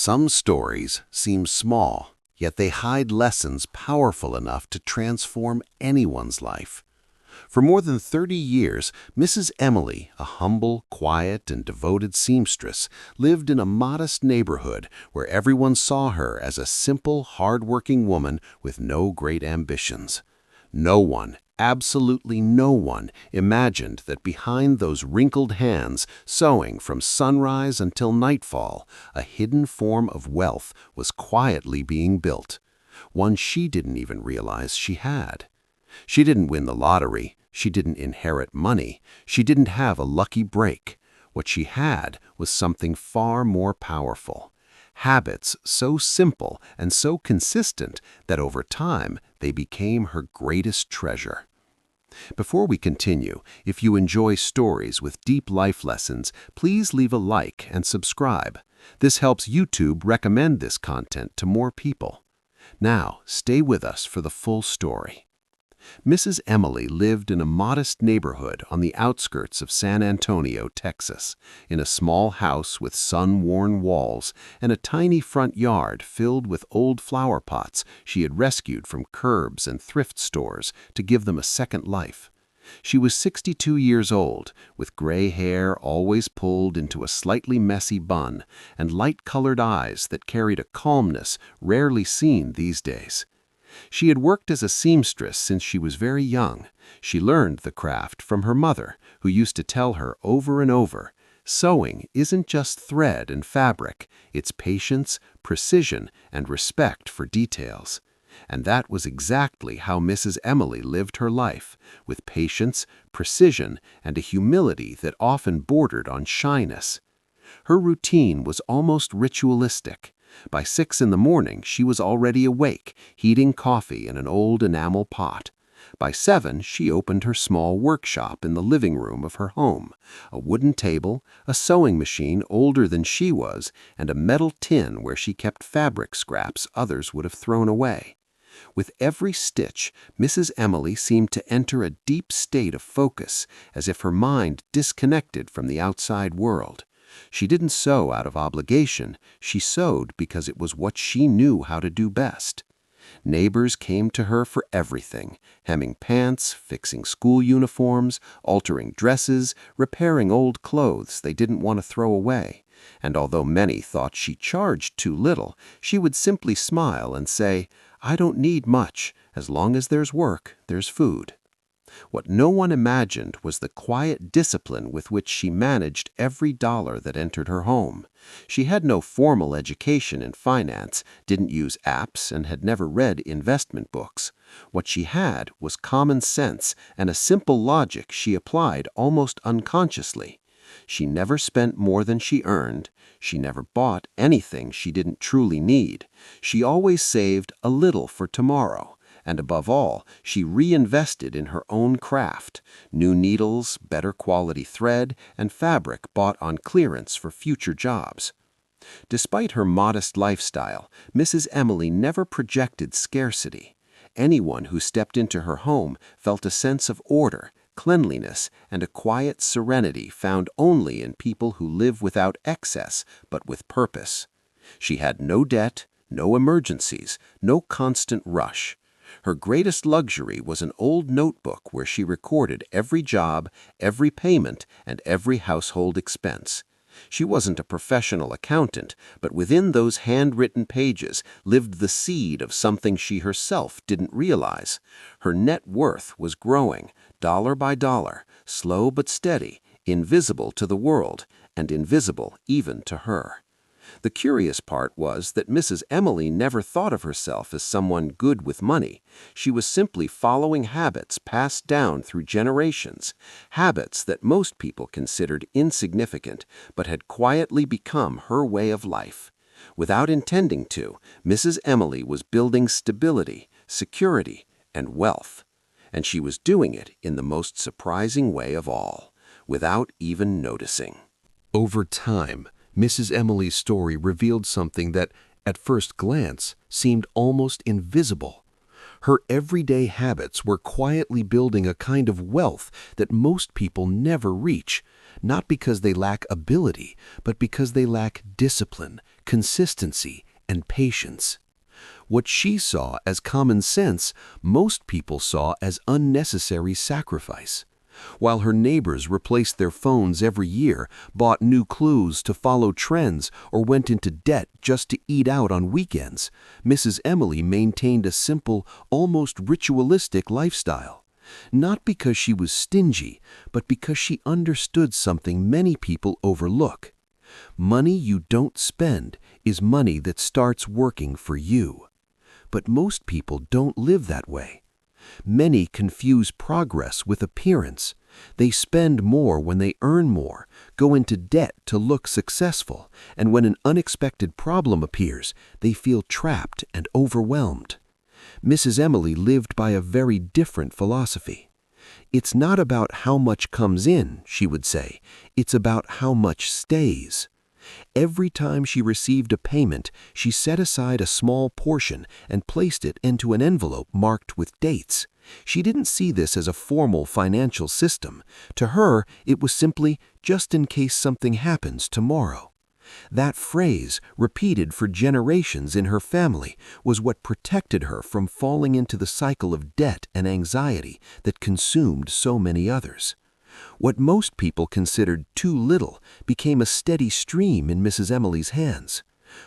Some stories seem small, yet they hide lessons powerful enough to transform anyone's life. For more than 30 years, Mrs. Emily, a humble, quiet, and devoted seamstress, lived in a modest neighborhood where everyone saw her as a simple, hard-working woman with no great ambitions. No one, absolutely no one, imagined that behind those wrinkled hands, sewing from sunrise until nightfall, a hidden form of wealth was quietly being built, one she didn't even realize she had. She didn't win the lottery, she didn't inherit money, she didn't have a lucky break. What she had was something far more powerful. Habits so simple and so consistent that over time they became her greatest treasure. Before we continue, if you enjoy stories with deep life lessons, please leave a like and subscribe. This helps YouTube recommend this content to more people. Now, stay with us for the full story. Mrs. Emily lived in a modest neighborhood on the outskirts of San Antonio, Texas, in a small house with sun-worn walls and a tiny front yard filled with old flower pots she had rescued from curbs and thrift stores to give them a second life. She was 62 years old, with gray hair always pulled into a slightly messy bun and light-colored eyes that carried a calmness rarely seen these days. She had worked as a seamstress since she was very young. She learned the craft from her mother, who used to tell her over and over, "Sewing isn't just thread and fabric, it's patience, precision, and respect for details." And that was exactly how Mrs. Emily lived her life, with patience, precision, and a humility that often bordered on shyness. Her routine was almost ritualistic. By 6 in the morning, she was already awake, heating coffee in an old enamel pot. By 7, she opened her small workshop in the living room of her home, a wooden table, a sewing machine older than she was, and a metal tin where she kept fabric scraps others would have thrown away. With every stitch, Mrs. Emily seemed to enter a deep state of focus, as if her mind disconnected from the outside world. She didn't sew out of obligation, she sewed because it was what she knew how to do best. Neighbors came to her for everything, hemming pants, fixing school uniforms, altering dresses, repairing old clothes they didn't want to throw away. And although many thought she charged too little, she would simply smile and say, "I don't need much. As long as there's work, there's food." What no one imagined was the quiet discipline with which she managed every dollar that entered her home. She had no formal education in finance, didn't use apps, and had never read investment books. What she had was common sense and a simple logic she applied almost unconsciously. She never spent more than she earned. She never bought anything she didn't truly need. She always saved a little for tomorrow. And above all, she reinvested in her own craft, new needles, better quality thread, and fabric bought on clearance for future jobs. Despite her modest lifestyle, Mrs. Emily never projected scarcity. Anyone who stepped into her home felt a sense of order, cleanliness, and a quiet serenity found only in people who live without excess but with purpose. She had no debt, no emergencies, no constant rush. Her greatest luxury was an old notebook where she recorded every job, every payment, and every household expense. She wasn't a professional accountant, but within those handwritten pages lived the seed of something she herself didn't realize. Her net worth was growing, dollar by dollar, slow but steady, invisible to the world, and invisible even to her. The curious part was that Mrs. Emily never thought of herself as someone good with money. She was simply following habits passed down through generations, habits that most people considered insignificant but had quietly become her way of life. Without intending to, Mrs. Emily was building stability, security, and wealth. And she was doing it in the most surprising way of all, without even noticing. Over time, Mrs. Emily's story revealed something that, at first glance, seemed almost invisible. Her everyday habits were quietly building a kind of wealth that most people never reach, not because they lack ability, but because they lack discipline, consistency, and patience. What she saw as common sense, most people saw as unnecessary sacrifice. While her neighbors replaced their phones every year, bought new clothes to follow trends, or went into debt just to eat out on weekends, Mrs. Emily maintained a simple, almost ritualistic lifestyle. Not because she was stingy, but because she understood something many people overlook. Money you don't spend is money that starts working for you. But most people don't live that way. Many confuse progress with appearance. They spend more when they earn more, go into debt to look successful, and when an unexpected problem appears, they feel trapped and overwhelmed. Mrs. Emily lived by a very different philosophy. It's not about how much comes in, she would say. It's about how much stays. Every time she received a payment, she set aside a small portion and placed it into an envelope marked with dates. She didn't see this as a formal financial system. To her, it was simply just in case something happens tomorrow. That phrase, repeated for generations in her family, was what protected her from falling into the cycle of debt and anxiety that consumed so many others. What most people considered too little became a steady stream in Mrs. Emily's hands.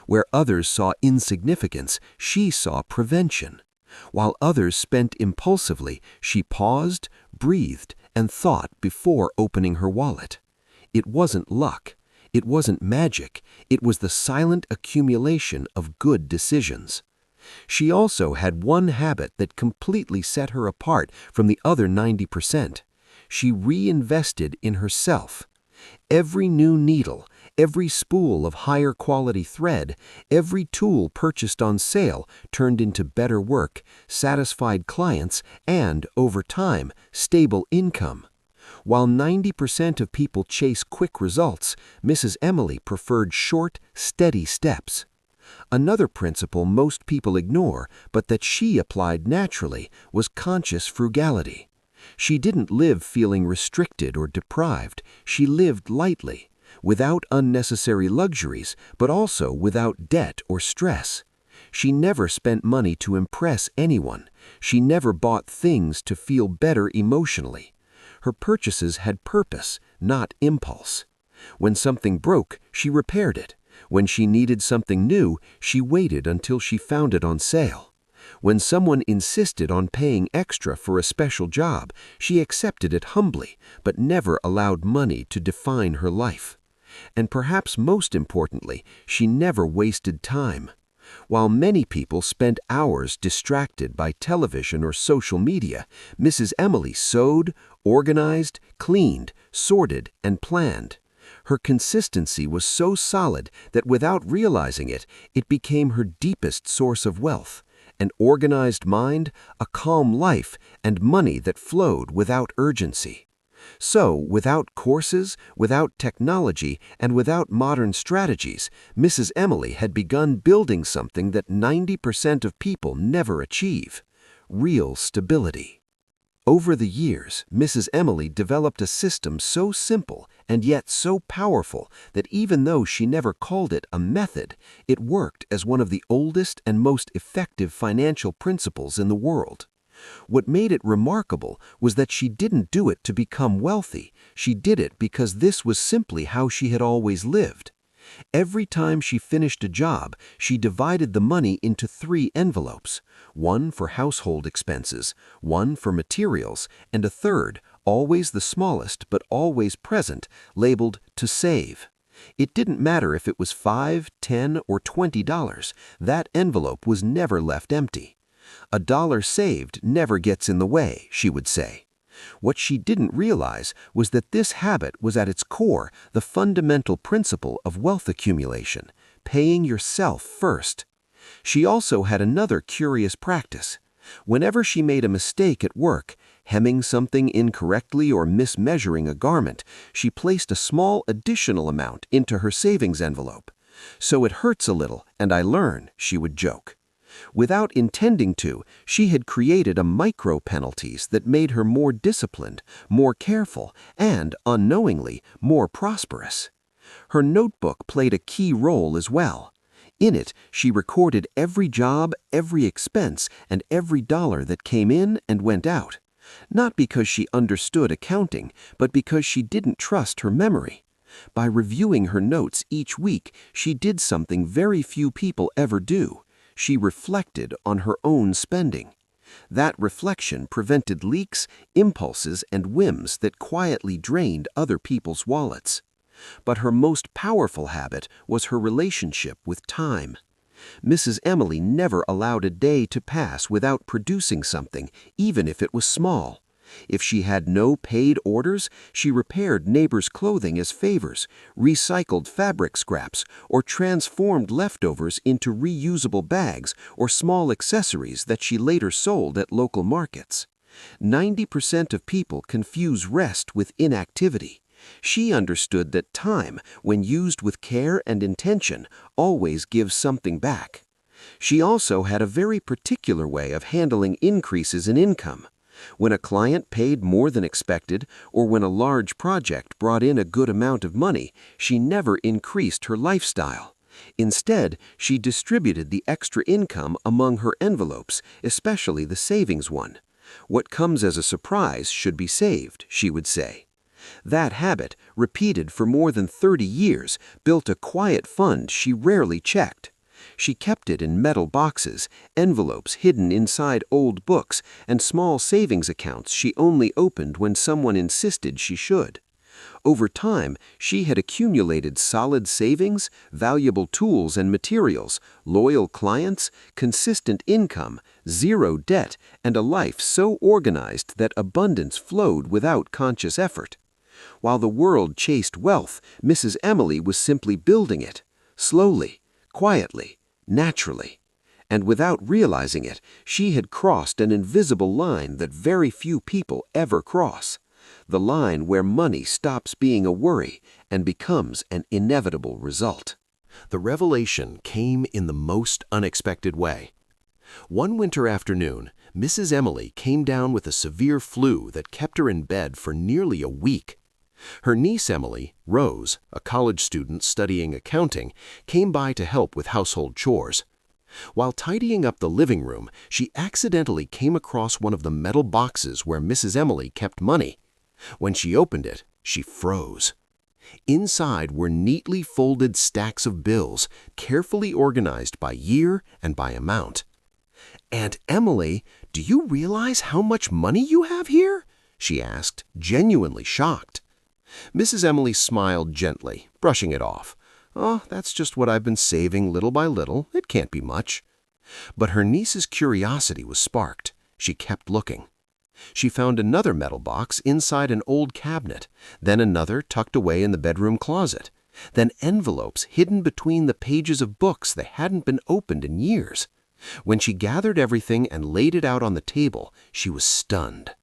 Where others saw insignificance, she saw prevention. While others spent impulsively, she paused, breathed, and thought before opening her wallet. It wasn't luck. It wasn't magic. It was the silent accumulation of good decisions. She also had one habit that completely set her apart from the other 90%. She reinvested in herself. Every new needle, every spool of higher quality thread, every tool purchased on sale turned into better work, satisfied clients, and, over time, stable income. While 90% of people chase quick results, Mrs. Emily preferred short, steady steps. Another principle most people ignore, but that she applied naturally, was conscious frugality. She didn't live feeling restricted or deprived. She lived lightly, without unnecessary luxuries, but also without debt or stress. She never spent money to impress anyone. She never bought things to feel better emotionally. Her purchases had purpose, not impulse. When something broke, she repaired it. When she needed something new, she waited until she found it on sale. When someone insisted on paying extra for a special job, she accepted it humbly, but never allowed money to define her life. And perhaps most importantly, she never wasted time. While many people spent hours distracted by television or social media, Mrs. Emily sewed, organized, cleaned, sorted, and planned. Her consistency was so solid that without realizing it, it became her deepest source of wealth. An organized mind, a calm life, and money that flowed without urgency. So, without courses, without technology, and without modern strategies, Mrs. Emily had begun building something that 90% of people never achieve: real stability. Over the years, Mrs. Emily developed a system so simple and yet so powerful that even though she never called it a method, it worked as one of the oldest and most effective financial principles in the world. What made it remarkable was that she didn't do it to become wealthy. She did it because this was simply how she had always lived. Every time she finished a job, she divided the money into 3 envelopes, one for household expenses, one for materials, and a third, always the smallest but always present, labeled "to save." It didn't matter if it was $5, $10, or $20, that envelope was never left empty. A dollar saved never gets in the way, she would say. What she didn't realize was that this habit was at its core the fundamental principle of wealth accumulation: paying yourself first. She also had another curious practice. Whenever she made a mistake at work, hemming something incorrectly or mismeasuring a garment, she placed a small additional amount into her savings envelope. "So it hurts a little, and I learn," she would joke. Without intending to, she had created a micro-penalties that made her more disciplined, more careful, and, unknowingly, more prosperous. Her notebook played a key role as well. In it, she recorded every job, every expense, and every dollar that came in and went out. Not because she understood accounting, but because she didn't trust her memory. By reviewing her notes each week, she did something very few people ever do. She reflected on her own spending. That reflection prevented leaks, impulses, and whims that quietly drained other people's wallets. But her most powerful habit was her relationship with time. Mrs. Emily never allowed a day to pass without producing something, even if it was small. If she had no paid orders, she repaired neighbors' clothing as favors, recycled fabric scraps, or transformed leftovers into reusable bags or small accessories that she later sold at local markets. 90% of people confuse rest with inactivity. She understood that time, when used with care and intention, always gives something back. She also had a very particular way of handling increases in income. When a client paid more than expected, or when a large project brought in a good amount of money, she never increased her lifestyle. Instead, she distributed the extra income among her envelopes, especially the savings one. "What comes as a surprise should be saved," she would say. That habit, repeated for more than 30 years, built a quiet fund she rarely checked. She kept it in metal boxes, envelopes hidden inside old books, and small savings accounts she only opened when someone insisted she should. Over time, she had accumulated solid savings, valuable tools and materials, loyal clients, consistent income, zero debt, and a life so organized that abundance flowed without conscious effort. While the world chased wealth, Mrs. Emily was simply building it, slowly, quietly, naturally. And without realizing it, she had crossed an invisible line that very few people ever cross. The line where money stops being a worry and becomes an inevitable result. The revelation came in the most unexpected way. One winter afternoon, Mrs. Emily came down with a severe flu that kept her in bed for nearly a week. Her niece Emily, Rose, a college student studying accounting, came by to help with household chores. While tidying up the living room, she accidentally came across one of the metal boxes where Mrs. Emily kept money. When she opened it, she froze. Inside were neatly folded stacks of bills, carefully organized by year and by amount. "Aunt Emily, do you realize how much money you have here?" she asked, genuinely shocked. Mrs. Emily smiled gently, brushing it off. "Oh, that's just what I've been saving little by little. It can't be much." But her niece's curiosity was sparked. She kept looking. She found another metal box inside an old cabinet, then another tucked away in the bedroom closet, then envelopes hidden between the pages of books that hadn't been opened in years. When she gathered everything and laid it out on the table, she was stunned.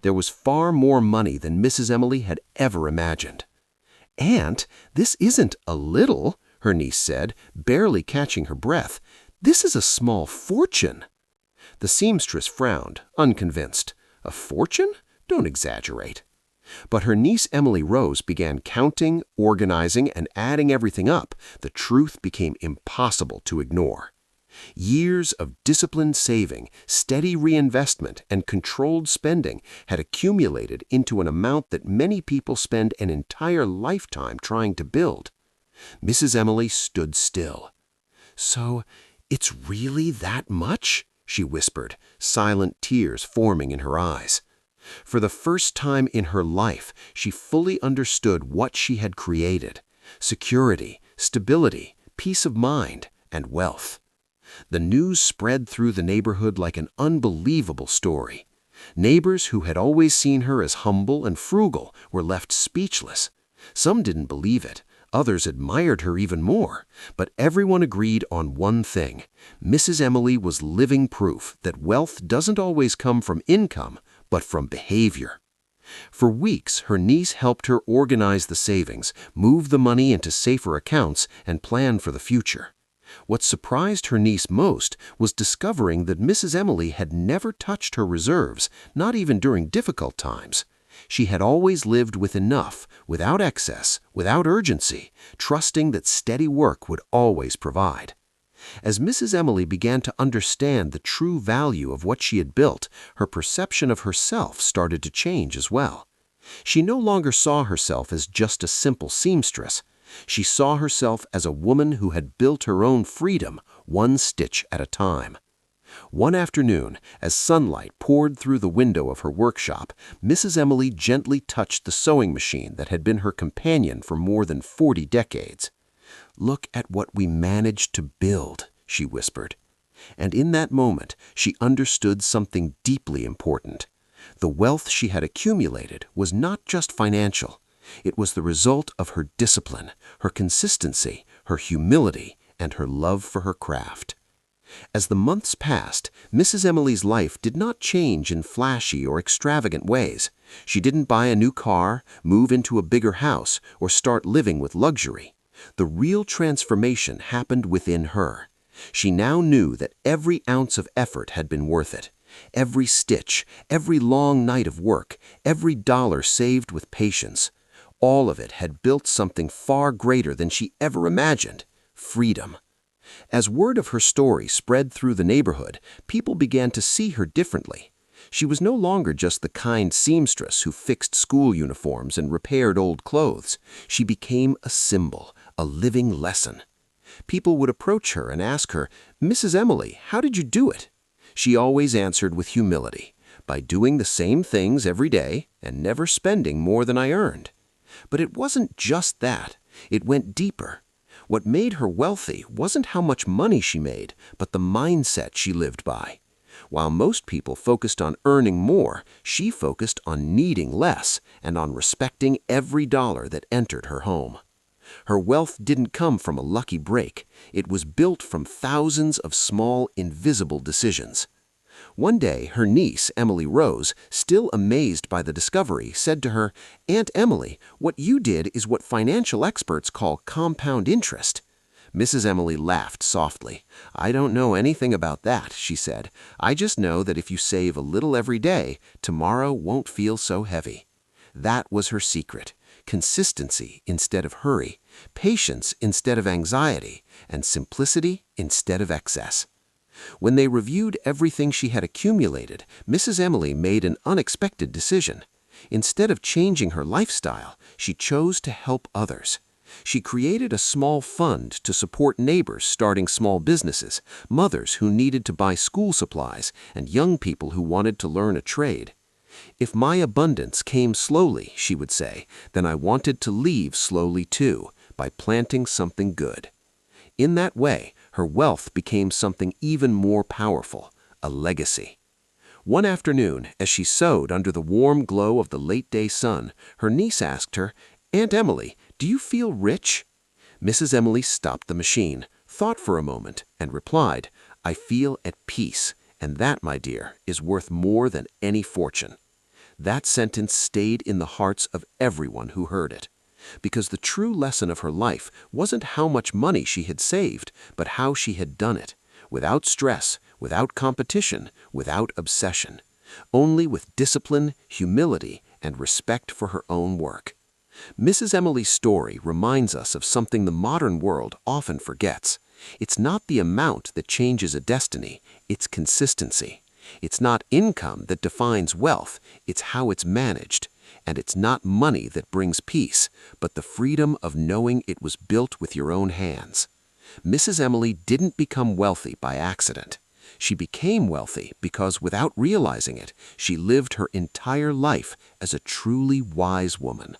There was far more money than Mrs. Emily had ever imagined. "Aunt, this isn't a little," her niece said, barely catching her breath. "This is a small fortune." The seamstress frowned, unconvinced. "A fortune? Don't exaggerate." But her niece Emily Rose began counting, organizing, and adding everything up. The truth became impossible to ignore. Years of disciplined saving, steady reinvestment, and controlled spending had accumulated into an amount that many people spend an entire lifetime trying to build. Mrs. Emily stood still. "So, it's really that much?" she whispered, silent tears forming in her eyes. For the first time in her life, she fully understood what she had created: security, stability, peace of mind, and wealth. The news spread through the neighborhood like an unbelievable story. Neighbors who had always seen her as humble and frugal were left speechless. Some didn't believe it. Others admired her even more. But everyone agreed on one thing: Mrs. Emily was living proof that wealth doesn't always come from income, but from behavior. For weeks, her niece helped her organize the savings, move the money into safer accounts, and plan for the future. What surprised her niece most was discovering that Mrs. Emily had never touched her reserves, not even during difficult times. She had always lived with enough, without excess, without urgency, trusting that steady work would always provide. As Mrs. Emily began to understand the true value of what she had built, her perception of herself started to change as well. She no longer saw herself as just a simple seamstress. She saw herself as a woman who had built her own freedom, one stitch at a time. One afternoon, as sunlight poured through the window of her workshop, Mrs. Emily gently touched the sewing machine that had been her companion for more than 40 decades. "Look at what we managed to build," she whispered. And in that moment, she understood something deeply important. The wealth she had accumulated was not just financial. It was the result of her discipline, her consistency, her humility, and her love for her craft. As the months passed, Mrs. Emily's life did not change in flashy or extravagant ways. She didn't buy a new car, move into a bigger house, or start living with luxury. The real transformation happened within her. She now knew that every ounce of effort had been worth it. Every stitch, every long night of work, every dollar saved with patience. All of it had built something far greater than she ever imagined: freedom. As word of her story spread through the neighborhood, people began to see her differently. She was no longer just the kind seamstress who fixed school uniforms and repaired old clothes. She became a symbol, a living lesson. People would approach her and ask her, "Mrs. Emily, how did you do it?" She always answered with humility, "By doing the same things every day and never spending more than I earned." But it wasn't just that. It went deeper. What made her wealthy wasn't how much money she made, but the mindset she lived by. While most people focused on earning more, she focused on needing less and on respecting every dollar that entered her home. Her wealth didn't come from a lucky break. It was built from thousands of small, invisible decisions. One day, her niece, Emily Rose, still amazed by the discovery, said to her, "Aunt Emily, what you did is what financial experts call compound interest." Mrs. Emily laughed softly. "I don't know anything about that," she said. "I just know that if you save a little every day, tomorrow won't feel so heavy." That was her secret: consistency instead of hurry, patience instead of anxiety, and simplicity instead of excess. When they reviewed everything she had accumulated, Mrs. Emily made an unexpected decision. Instead of changing her lifestyle, she chose to help others. She created a small fund to support neighbors starting small businesses, mothers who needed to buy school supplies, and young people who wanted to learn a trade. "If my abundance came slowly," she would say, "then I wanted to leave slowly too, by planting something good." In that way, her wealth became something even more powerful: a legacy. One afternoon, as she sewed under the warm glow of the late-day sun, her niece asked her, "Aunt Emily, do you feel rich?" Mrs. Emily stopped the machine, thought for a moment, and replied, "I feel at peace, and that, my dear, is worth more than any fortune." That sentence stayed in the hearts of everyone who heard it. Because the true lesson of her life wasn't how much money she had saved, but how she had done it, without stress, without competition, without obsession, only with discipline, humility, and respect for her own work. Mrs. Emily's story reminds us of something the modern world often forgets. It's not the amount that changes a destiny, it's consistency. It's not income that defines wealth, it's how it's managed. And it's not money that brings peace, but the freedom of knowing it was built with your own hands. Mrs. Emily didn't become wealthy by accident. She became wealthy because, without realizing it, she lived her entire life as a truly wise woman.